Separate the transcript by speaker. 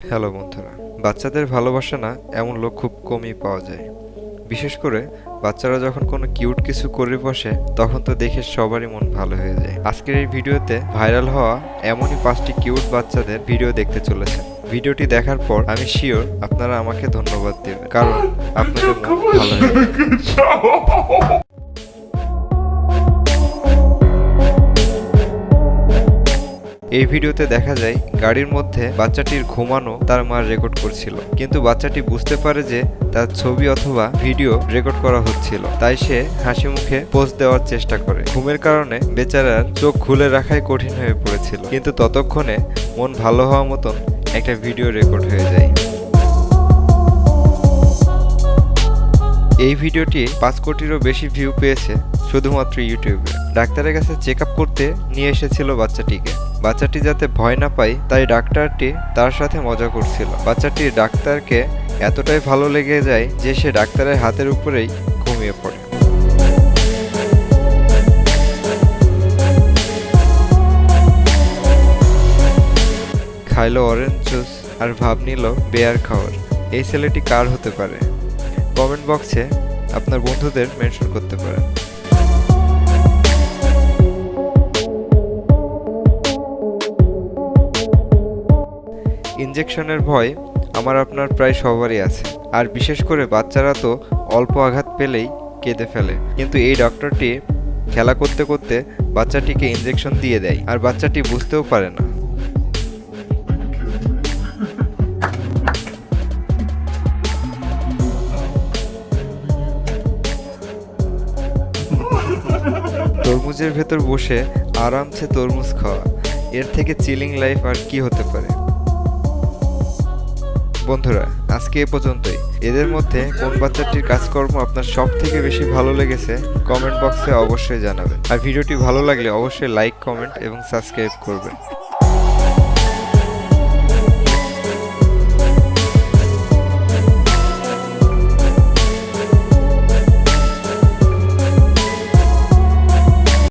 Speaker 1: Hello বন্ধুরা, বাচ্চাদের ভালোবাসা না এমন লোক খুব কমই পাওয়া যায়। বিশেষ করে বাচ্চারা যখন কোনো কিউট কিছু করে বসে তখন তো দেখে সবারই মন ভালো হয়ে যায়। আজকের এই ভিডিওতে ভাইরাল হওয়া এমনই 5টি কিউট বাচ্চাদের ভিডিও দেখতে চলেছেন। ভিডিওটি দেখার পর আমি শিওর আপনারা আমাকে ধন্যবাদ দেবেন, কারণ আপনাদের মন ভালো হয়ে যাবে। এই ভিডিওতে দেখা যায় গাড়ির মধ্যে বাচ্চাটির ঘুমানো তার মা রেকর্ড করছিল, কিন্তু বাচ্চাটি বুঝতে পারে যে তার ছবি অথবা ভিডিও রেকর্ড করা হচ্ছিল, তাই সে হাসি মুখে পোজ দেওয়ার চেষ্টা করে। ঘুমের কারণে বেচারার চোখ খুলে রাখাই কঠিন হয়ে পড়েছিল, কিন্তু ততক্ষণে মন ভালো হওয়া মতন একটা ভিডিও রেকর্ড হয়ে যায়। এই ভিডিওটি 5 কোটিরও বেশি ভিউ পেয়েছে শুধুমাত্র ইউটিউবে। ডাক্তারের কাছে চেক আপ করতে নিয়ে এসেছিল বাচ্চাটিকে। বাচ্চাটি যাতে ভয় না পায় তাই ডাক্তারটি তার সাথে মজা করছিল। বাচ্চাটি ডাক্তারকে এতটাই ভালো লেগে যায় যে সে ডাক্তারের হাতের উপরেই ঘুমিয়ে পড়ে। খাইলো অরেঞ্জ জুস আর ভাব নিল বেয়ার খাওয়ার। এই ছেলেটি কার হতে পারে? কমেন্ট বক্সে আপনার বন্ধুদের মেনশন করতে পারেন। ইনজেকশনের ভয় আমার আপনার প্রায় সবারই আছে, আর বিশেষ করে বাচ্চারা তো অল্প আঘাত পেলেই কেঁদে ফেলে। কিন্তু এই ডক্টরটি খেলা করতে করতে বাচ্চাটিকে ইনজেকশন দিয়ে দেয়, আর বাচ্চাটি বুঝতেও পারে না। তরমুজের ভেতর বসে আরামসে তরমুজ খাওয়া, এর থেকে চিলিং লাইফ আর কি হতে পারে? বন্ধুরা, আজকে এ পর্যন্তই। এদের মধ্যে কোন বাচ্চাটির কাজকর্ম আপনার সব থেকে বেশি ভালো লেগেছে কমেন্ট বক্সে অবশ্যই জানাবেন। আর ভিডিওটি ভালো লাগলে অবশ্যই লাইক, কমেন্ট এবং সাবস্ক্রাইব করবেন।